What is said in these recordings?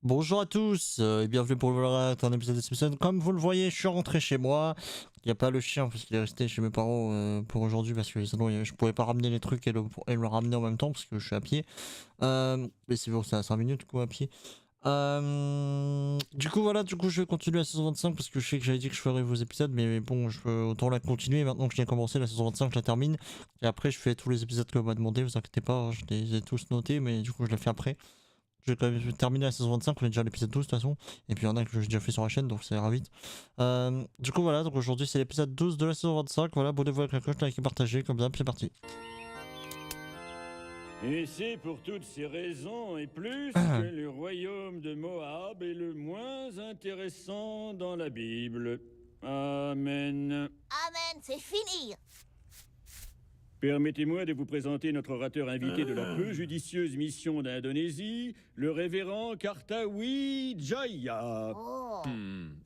Bonjour à tous et bienvenue pour un épisode de Simpson. Comme vous le voyez, je suis rentré chez moi. Il n'y a pas le chien parce qu'il est resté chez mes parents pour aujourd'hui parce que sinon je pouvais pas ramener les trucs et le ramener en même temps parce que je suis à pied. Mais c'est bon, c'est à 5 minutes quoi à pied. Du coup voilà, je vais continuer la saison 25 parce que je sais que j'avais dit que je ferais vos épisodes, mais bon, je peux autant la continuer maintenant que j'ai commencé la saison 25, je la termine. Et après je fais tous les épisodes que vous m'avez demandé, vous inquiétez pas, je les ai tous notés, mais du coup je les fais après. Je vais quand même terminer la saison 25, on est déjà à l'épisode 12 de toute façon. Et puis il y en a que j'ai déjà fait sur la chaîne, donc ça ira vite. Du coup voilà, donc aujourd'hui c'est l'épisode 12 de la saison 25. Voilà, abonnez-vous avec la cloche, likez, partagez, comme d'hab, c'est parti. Et c'est pour toutes ces raisons et plus que le royaume de Moab est le moins intéressant dans la Bible. Amen. Amen, c'est fini. Permettez-moi de vous présenter notre orateur invité de la peu judicieuse mission d'Indonésie, le révérend Kartawi Jaya. Oh.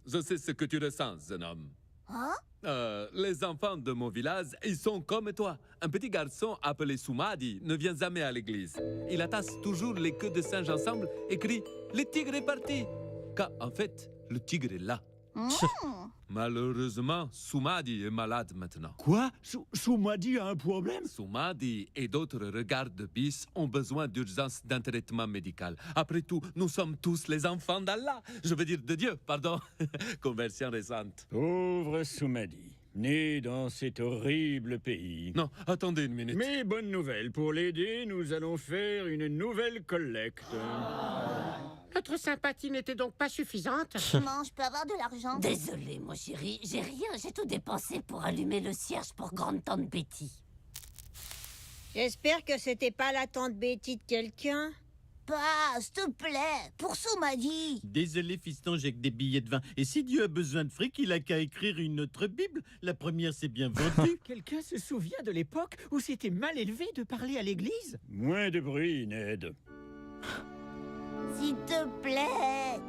Je sais ce que tu ressens, jeune homme. Hein? Les enfants de mon village, ils sont comme toi. Un petit garçon appelé Soumadi ne vient jamais à l'église. Il attache toujours les queues de singe ensemble et crie « Le tigre est parti !» Car en fait, le tigre est là. Malheureusement, Soumadi est malade maintenant. Quoi? Soumadi a un problème? Soumadi et d'autres regards de bis ont besoin d'urgence d'un traitement médical. Après tout, nous sommes tous les enfants d'Allah. Je veux dire de Dieu, pardon. Conversion récente. Pauvre Soumadi, né dans cet horrible pays. Non, attendez une minute. Mais bonne nouvelle, pour l'aider, nous allons faire une nouvelle collecte. Notre sympathie n'était donc pas suffisante. Maman, je peux avoir de l'argent? Désolée, mon chéri, j'ai rien, j'ai tout dépensé pour allumer le cierge pour grande-tante Betty. J'espère que c'était pas la tante Betty de quelqu'un. Pas, s'il te plaît, pour Soumadi. Désolé, fiston, j'ai que des billets de vin. Et si Dieu a besoin de fric, il a qu'à écrire une autre Bible. La première s'est bien vendue. Quelqu'un se souvient de l'époque où c'était mal élevé de parler à l'église? Moins de bruit, Ned. S'il te plaît.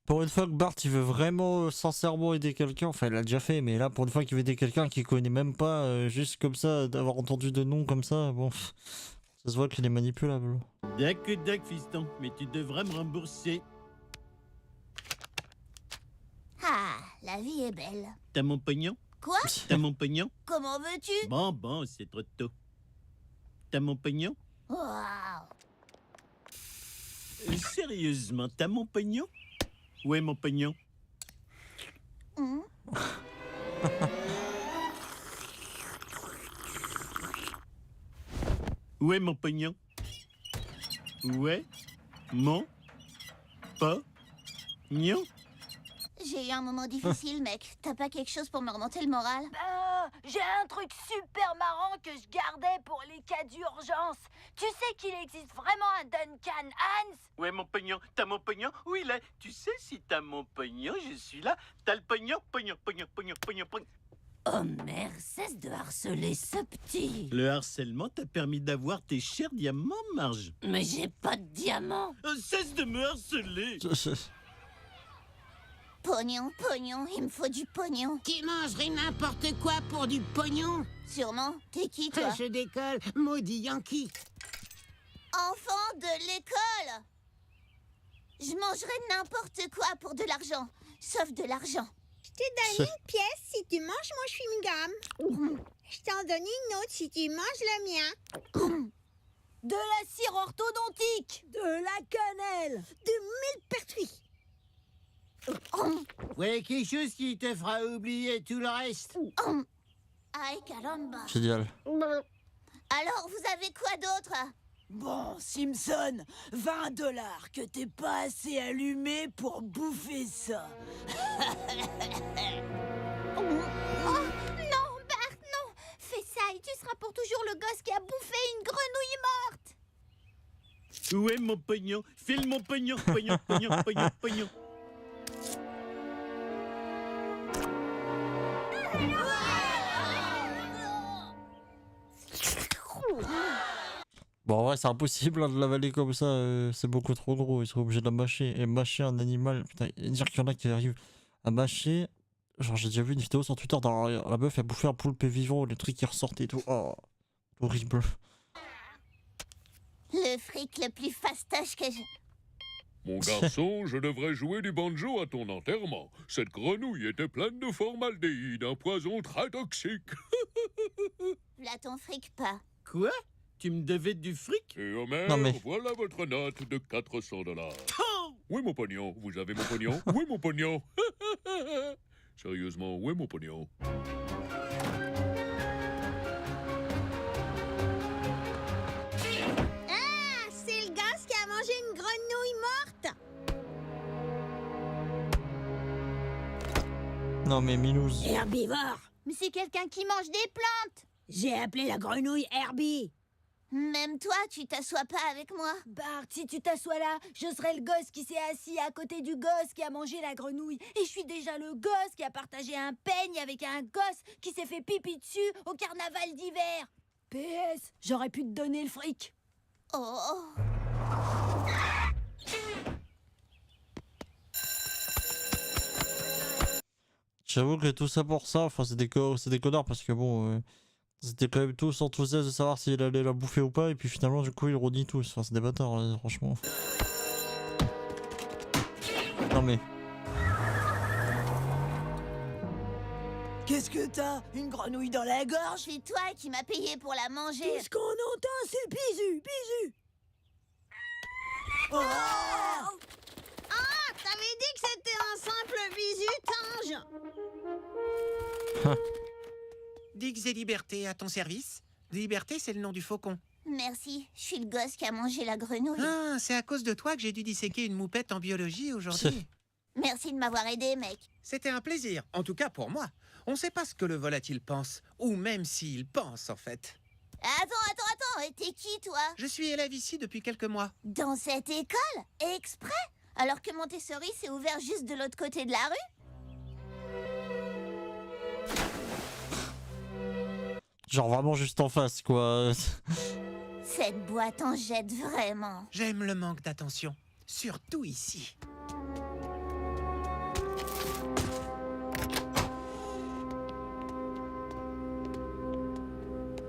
Pour une fois que Bart il veut vraiment sincèrement aider quelqu'un, enfin il l'a déjà fait, mais là pour une fois qu'il veut aider quelqu'un qu'il connaît même pas, juste comme ça, d'avoir entendu de nom comme ça, bon, ça se voit qu'il est manipulable. D'accord, fiston, mais tu devras me rembourser. Ah, la vie est belle. T'as mon pognon? Quoi? T'as mon pognon? Comment veux-tu? Bon, c'est trop tôt. T'as mon pognon? Waouh. Sérieusement, t'as mon pognon? Où est mon pognon? Où est mon pognon? Où est mon pognon? J'ai eu un moment difficile, mec. T'as pas quelque chose pour me remonter le moral? J'ai un truc super marrant que je gardais pour les cas d'urgence. Tu sais qu'il existe vraiment un Duncan Hans? Où est mon pognon? T'as mon pognon? Où il est? Tu sais, si t'as mon pognon, je suis là. T'as le pognon? Pognon. Oh mère, cesse de harceler ce petit. Le harcèlement t'a permis d'avoir tes chers diamants, Marge. Mais j'ai pas de diamant. Cesse de me harceler. Pognon, il me faut du pognon. Qui mangerait n'importe quoi pour du pognon? Sûrement. T'es qui, toi? Je décolle, maudit Yankee. Enfant de l'école. Je mangerai n'importe quoi pour de l'argent. Sauf de l'argent. Je te donne une pièce si tu manges mon chewing-gum. Je t'en donne une autre si tu manges le mien. De la cire orthodontique. De la cannelle. De millepertuis. Voilà quelque chose qui te fera oublier tout le reste. Aïe, caramba. Génial. Alors, vous avez quoi d'autre? Bon, Simpson, $20 que t'es pas assez allumé pour bouffer ça. Oh non, Bart, non. Fais ça et tu seras pour toujours le gosse qui a bouffé une grenouille morte. Où est mon pognon? File mon pognon. Pognon. Bon en vrai c'est impossible hein, de l'avaler comme ça, c'est beaucoup trop gros, ils sont obligés de la mâcher. Et mâcher un animal, putain, et dire qu'il y en a qui arrivent à mâcher... Genre j'ai déjà vu une vidéo sur Twitter dans la meuf elle bouffait un poulpe vivant, les trucs qui ressortaient et tout, oh, horrible. Le fric le plus fastoche que je... Mon garçon, je devrais jouer du banjo à ton enterrement. Cette grenouille était pleine de formaldéhyde, un poison très toxique. Là, ton fric pas. Quoi? Tu me devais du fric? Et Homer, Non, mais- voilà votre note de 400 $. Oui, mon pognon. Vous avez mon pognon? Oui, mon pognon. Sérieusement, où est mon pognon? Ah, c'est le gosse qui a mangé une grenouille morte. Non mais Milouz. Herbivore. Mais c'est quelqu'un qui mange des plantes. J'ai appelé la grenouille Herbie. Même toi, tu t'assois pas avec moi. Bart, si tu t'assois là, je serai le gosse qui s'est assis à côté du gosse qui a mangé la grenouille. Et je suis déjà le gosse qui a partagé un peigne avec un gosse qui s'est fait pipi dessus au carnaval d'hiver. PS, j'aurais pu te donner le fric. Oh. J'avoue que tout ça pour ça, enfin c'est des connards parce que bon, c'était quand même tous enthousiastes de savoir s'il allait la bouffer ou pas et puis finalement du coup ils redient tous, enfin c'est des bâtards franchement. Non mais... Qu'est-ce que t'as? Une grenouille dans la gorge? C'est toi qui m'as payé pour la manger. Tout ce qu'on entend, c'est bisu, bisu. Oh! Ah, t'avais dit que c'était un simple bisutange. Diggs et Liberté à ton service. Liberté, c'est le nom du faucon. Merci, je suis le gosse qui a mangé la grenouille. Ah, c'est à cause de toi que j'ai dû disséquer une moupette en biologie aujourd'hui. Merci de m'avoir aidé, mec. C'était un plaisir, en tout cas pour moi. On sait pas ce que le volatile pense, ou même s'il pense en fait. Attends, et t'es qui, toi? Je suis élève ici depuis quelques mois. Dans cette école? Exprès? Alors que Montessori s'est ouvert juste de l'autre côté de la rue? Genre vraiment juste en face quoi. Cette boîte en jette vraiment. J'aime le manque d'attention, surtout ici.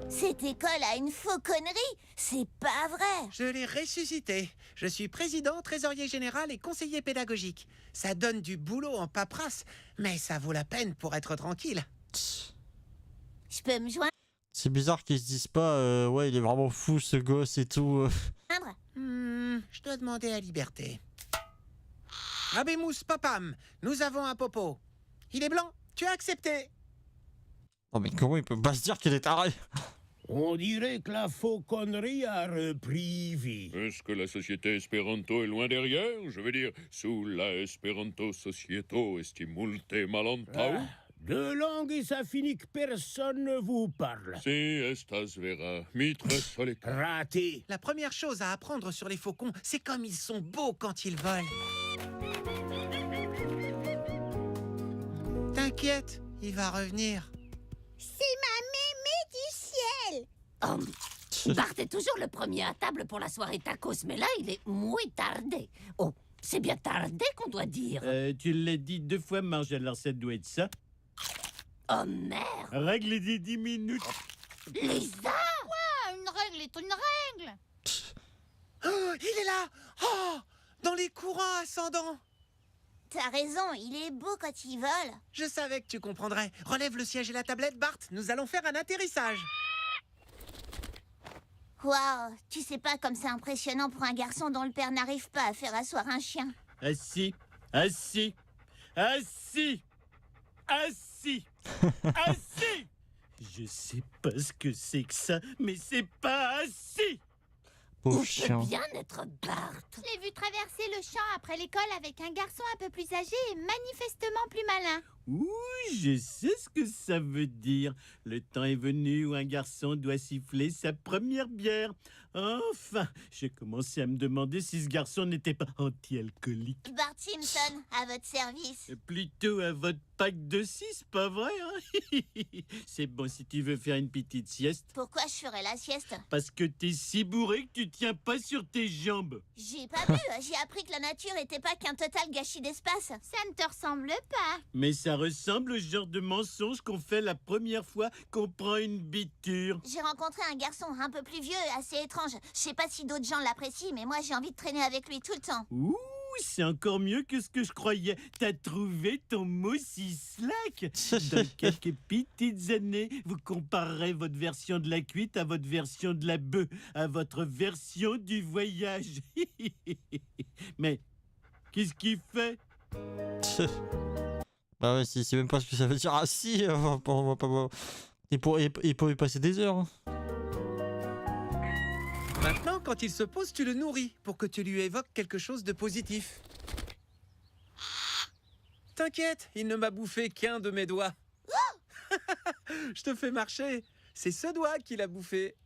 Cette école a une fauconnerie, c'est pas vrai. Je l'ai ressuscité. Je suis président, trésorier général et conseiller pédagogique. Ça donne du boulot en paperasse, mais ça vaut la peine pour être tranquille. Je peux me joindre? C'est bizarre qu'ils se disent pas ouais il est vraiment fou ce gosse et tout. Je dois demander à Liberté. Abemous Papam, nous avons un popo. Il est blanc, tu as accepté. Non mais comment il peut pas se dire qu'il est taré? On dirait que la fauconnerie a repris vie. Est-ce que la société espéranto est loin derrière? Je veux dire, sous la Esperanto Societo estimulte malantau? Deux langues et ça finit que personne ne vous parle. Si estas vera, mitre solec. Raté. La première chose à apprendre sur les faucons, c'est comme ils sont beaux quand ils volent. T'inquiète, il va revenir. C'est ma mémé du ciel. Bart est toujours le premier à table pour la soirée tacos, mais là, il est muy tardé. Oh, c'est bien tardé qu'on doit dire. Tu l'as dit 2 fois, Marge, alors ça doit être ça. Oh merde! Règle des 10 minutes. Lisa! Ah, une règle est une règle. Oh, il est là! Oh, dans les courants ascendants! T'as raison, il est beau quand il vole. Je savais que tu comprendrais. Relève le siège et la tablette, Bart. Nous allons faire un atterrissage. Waouh, tu sais pas comme c'est impressionnant pour un garçon dont le père n'arrive pas à faire asseoir un chien. Assis, assis, assis, assis, assis. Je sais pas ce que c'est que ça, mais c'est pas assis. Pauvre Où chien. peut bien être Bart? Je l'ai vu traverser le champ après l'école avec un garçon un peu plus âgé et manifestement plus malin. Ouh, je sais ce que ça veut dire. Le temps est venu où un garçon doit siffler sa première bière. Enfin, j'ai commencé à me demander si ce garçon n'était pas anti-alcoolique. Bart Simpson, à votre service. Plutôt à votre pack de 6, pas vrai, hein? C'est bon si tu veux faire une petite sieste. Pourquoi je ferais la sieste? Parce que t'es si bourré que tu tiens pas sur tes jambes. J'ai pas vu, j'ai appris que la nature était pas qu'un total gâchis d'espace. Ça ne te ressemble pas. Mais ça Ça ressemble au genre de mensonge qu'on fait la première fois qu'on prend une biture. J'ai rencontré un garçon un peu plus vieux, assez étrange. Je sais pas si d'autres gens l'apprécient, mais moi j'ai envie de traîner avec lui tout le temps. Ouh, c'est encore mieux que ce que je croyais. T'as trouvé ton mot si slack. Dans quelques petites années, vous comparerez votre version de la cuite à votre version de la bœuf, à votre version du voyage. Mais qu'est-ce qu'il fait? Bah ouais, c'est même pas ce que ça veut dire. Ah si, on va pas... Il pourrait y passer des heures. Hein. Maintenant, quand il se pose, tu le nourris pour que tu lui évoques quelque chose de positif. T'inquiète, il ne m'a bouffé qu'un de mes doigts. Je te fais marcher. C'est ce doigt qu'il a bouffé.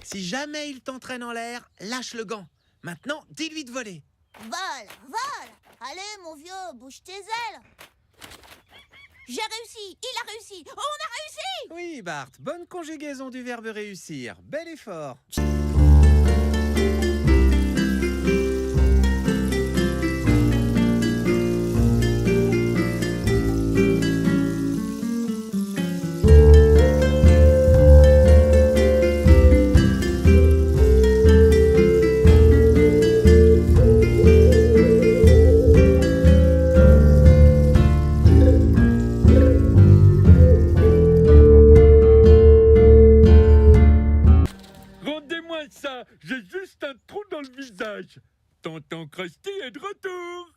Si jamais il t'entraîne en l'air, lâche le gant. Maintenant, dis-lui de voler. Vole, vole! Allez, mon vieux, bouge tes ailes! J'ai réussi! Il a réussi! On a réussi! Oui, Bart, bonne conjugaison du verbe réussir. Bel effort. Rendez-moi ça, j'ai juste un trou dans le visage. Tonton Krusty est de retour.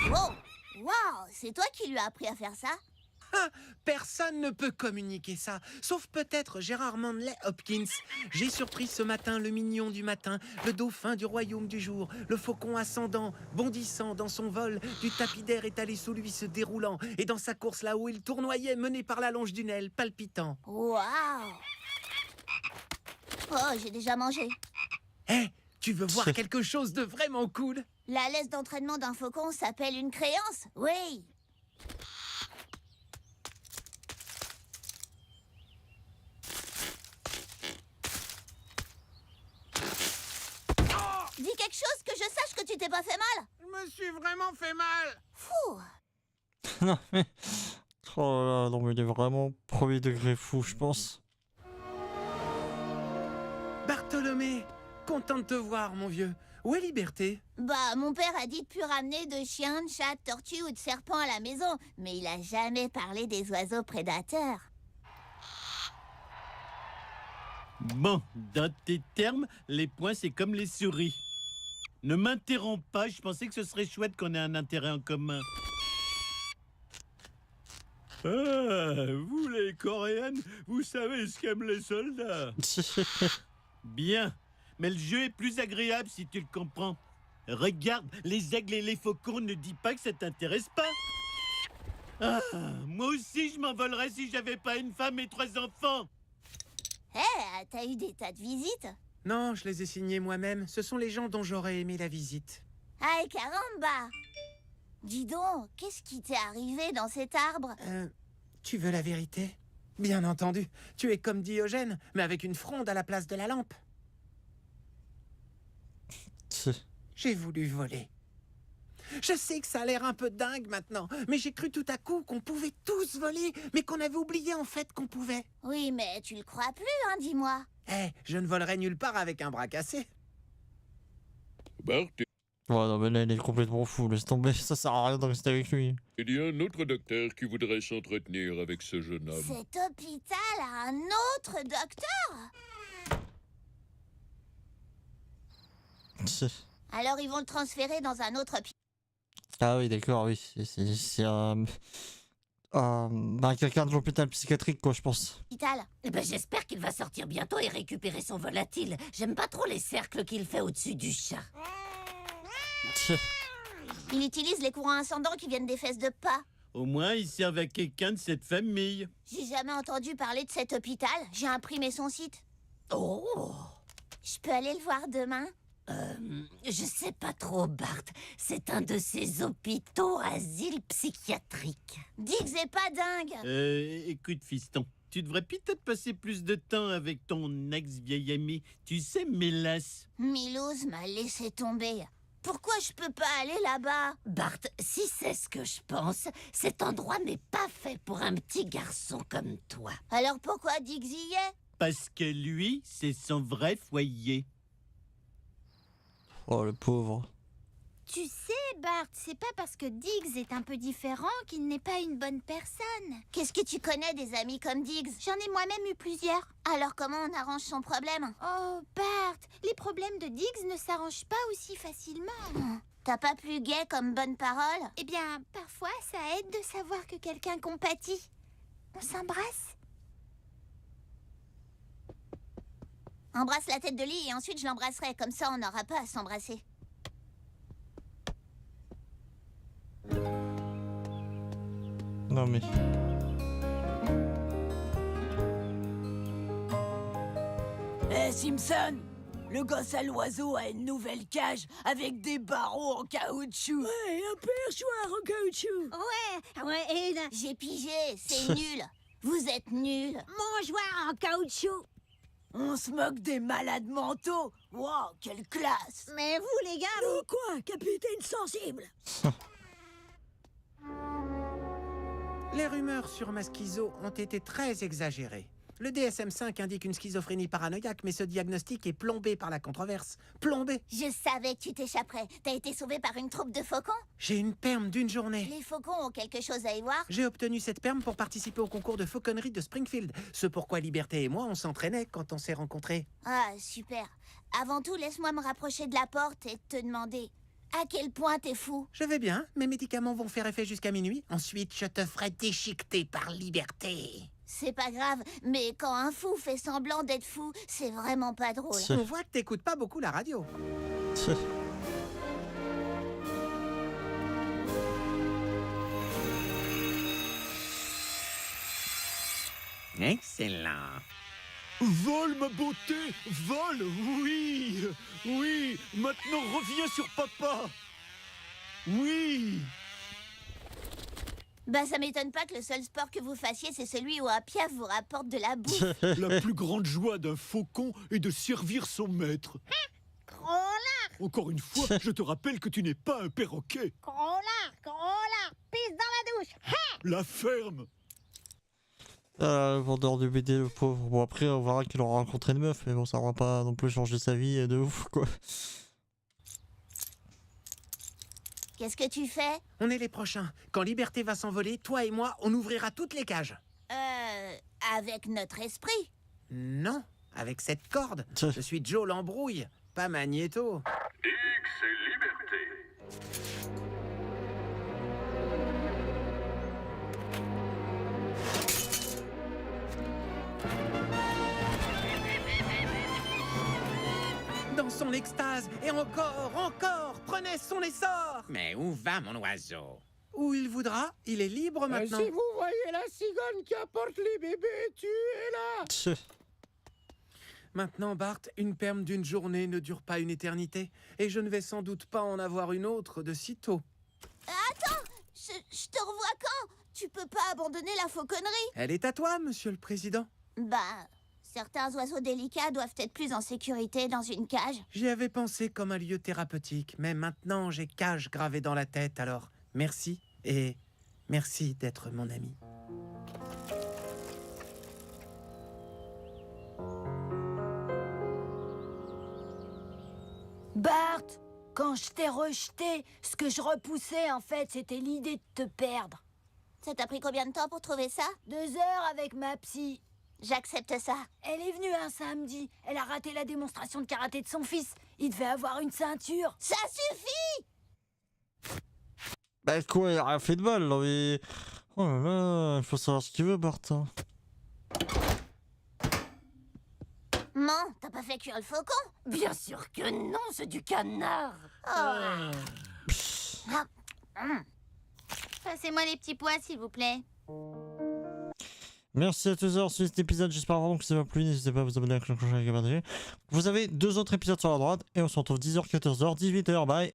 Wow! Wow! C'est toi qui lui as appris à faire ça? Ah, personne ne peut communiquer ça, sauf peut-être Gérard Manley Hopkins. J'ai surpris ce matin le mignon du matin, le dauphin du royaume du jour, le faucon ascendant, bondissant dans son vol, du tapis d'air étalé sous lui se déroulant, et dans sa course là-haut il tournoyait, mené par la longe d'une aile, palpitant. Wow! Oh, j'ai déjà mangé. Hé, tu veux voir quelque chose de vraiment cool? La laisse d'entraînement d'un faucon s'appelle une créance? Oui! Dis quelque chose que je sache que tu t'es pas fait mal. Je me suis vraiment fait mal. Fou! Non mais... Oh là là, non mais il est vraiment premier degré fou, je pense. Bartholomé, content de te voir, mon vieux. Où est Liberté? Bah, mon père a dit de plus ramener de chiens, de chats, de tortues ou de serpents à la maison, mais il a jamais parlé des oiseaux prédateurs. Bon, dans tes termes, les points, c'est comme les souris. Ne m'interromps pas, je pensais que ce serait chouette qu'on ait un intérêt en commun. Ah, vous les Coréennes, vous savez ce qu'aiment les soldats. Bien, mais le jeu est plus agréable si tu le comprends. Regarde, les aigles et les faucons, ne dis pas que ça t'intéresse pas. Ah, moi aussi je m'envolerais si j'avais pas une femme et 3 enfants. Hé, t'as eu des tas de visites? Non, je les ai signés moi-même. Ce sont les gens dont j'aurais aimé la visite. Aïe, caramba! Dis donc, qu'est-ce qui t'est arrivé dans cet arbre? Tu veux la vérité? Bien entendu. Tu es comme Diogène, mais avec une fronde à la place de la lampe. J'ai voulu voler. Je sais que ça a l'air un peu dingue maintenant, mais j'ai cru tout à coup qu'on pouvait tous voler, mais qu'on avait oublié en fait qu'on pouvait. Oui, mais tu le crois plus, hein, dis-moi. Je ne volerai nulle part avec un bras cassé. Bart, Ouais, non mais là il est complètement fou, laisse tomber, ça sert à rien de rester avec lui. il y a un autre docteur qui voudrait s'entretenir avec ce jeune homme. Cet hôpital a un autre docteur? Alors ils vont le transférer dans un autre hôpital. Ah oui, d'accord, oui, c'est bah, quelqu'un de l'hôpital psychiatrique, quoi, je pense. Eh ben, j'espère qu'il va sortir bientôt et récupérer son volatile. J'aime pas trop les cercles qu'il fait au-dessus du chat. Il utilise les courants ascendants qui viennent des fesses de pas. Au moins, ils servent à quelqu'un de cette famille. J'ai jamais entendu parler de cet hôpital. J'ai imprimé son site. Oh! Je peux aller le voir demain? Je sais pas trop, Bart. C'est un de ces hôpitaux asiles psychiatriques. Dis que c'est pas dingue. Écoute, fiston, Tu devrais peut-être passer plus de temps avec ton ex-vieil ami. Tu sais, Mélasse. Milouz m'a laissé tomber. Pourquoi je peux pas aller là-bas? Bart, si c'est ce que je pense, cet endroit n'est pas fait pour un petit garçon comme toi. Alors pourquoi Diggs y est? Parce que lui, c'est son vrai foyer. Oh, le pauvre. Tu sais, Bart, c'est pas parce que Diggs est un peu différent qu'il n'est pas une bonne personne. Qu'est-ce que tu connais des amis comme Diggs? J'en ai moi-même eu plusieurs. Alors comment on arrange son problème? Oh, Bart, les problèmes de Diggs ne s'arrangent pas aussi facilement. T'as pas plus gai comme bonne parole? Eh bien, parfois, ça aide de savoir que quelqu'un compatit. On s'embrasse? Embrasse la tête de lit et ensuite je l'embrasserai. Comme ça, on n'aura pas à s'embrasser. Non mais... Eh Simpson, le gosse à l'oiseau a une nouvelle cage avec des barreaux en caoutchouc. Ouais, un perchoir en caoutchouc. Ouais, et là, J'ai pigé, c'est nul. Vous êtes nuls. mangeoire en caoutchouc. On se moque des malades mentaux. Wow, quelle classe. Mais vous, les gars, vous... quoi, capitaine sensible? Les rumeurs sur ma schizo ont été très exagérées. Le DSM-5 indique une schizophrénie paranoïaque, mais ce diagnostic est plombé par la controverse. Plombé. Je savais que tu t'échapperais. T'as été sauvé par une troupe de faucons? J'ai une perme d'une journée. Les faucons ont quelque chose à y voir? J'ai obtenu cette perme pour participer au concours de fauconnerie de Springfield. Ce pourquoi Liberté et moi, on s'entraînait quand on s'est rencontrés. Ah, super. Avant tout, laisse-moi me rapprocher de la porte et te demander... À quel point t'es fou? Je vais bien, mes médicaments vont faire effet jusqu'à minuit. Ensuite, je te ferai déchiqueter par Liberté. C'est pas grave, mais quand un fou fait semblant d'être fou, c'est vraiment pas drôle. On voit que t'écoutes pas beaucoup la radio. Excellent. Vole, ma beauté! Vole! Oui! Oui! Maintenant, reviens sur papa! Oui! Bah, ça m'étonne pas que le seul sport que vous fassiez, c'est celui où un piaf vous rapporte de la bouffe. La plus grande joie d'un faucon est de servir son maître. Encore une fois, je te rappelle que tu n'es pas un perroquet. Pisse dans la douche. La ferme! Le vendeur de BD, le pauvre. Bon, après, on verra qu'il aura rencontré une meuf, mais bon, ça va pas non plus changer sa vie de ouf, quoi. Qu'est-ce que tu fais? On est les prochains. Quand Liberté va s'envoler, toi et moi, on ouvrira toutes les cages. Avec notre esprit? Non, avec cette corde. Je suis Joe l'embrouille, pas Magneto. X et Liberté. Dans son extase, et encore, prenez son essor. Mais où va mon oiseau? Où il voudra, il est libre maintenant. Si vous voyez la cigogne qui apporte les bébés, tuez-la! Maintenant, Bart, une perme d'une journée ne dure pas une éternité, et je ne vais sans doute pas en avoir une autre de sitôt. Attends! Je te revois quand? Tu peux pas abandonner la fauconnerie? Elle est à toi, monsieur le président. Bah, certains oiseaux délicats doivent être plus en sécurité dans une cage. J'y avais pensé comme un lieu thérapeutique, mais maintenant j'ai cage gravée dans la tête, alors merci, et merci d'être mon ami. Bart, quand je t'ai rejeté, ce que je repoussais en fait, c'était l'idée de te perdre. Ça t'a pris combien de temps pour trouver ça? 2 heures avec ma psy. J'accepte ça. Elle est venue un samedi. Elle a raté la démonstration de karaté de son fils. Il devait avoir une ceinture. Ça suffit! Bah quoi, il a rien fait de mal, là, mais... Oh là là, il faut savoir ce qu'il veut, Bart. Hein. Non, t'as pas fait cuire le faucon? Bien sûr que non, c'est du canard. Passez-moi les petits pois, s'il vous plaît. Merci à tous d'avoir suivi cet épisode, j'espère vraiment que ça vous a plu, n'hésitez pas à vous abonner à la cloche et à partager. Vous avez 2 autres épisodes sur la droite, et on se retrouve 10h, 14h, 18h, bye.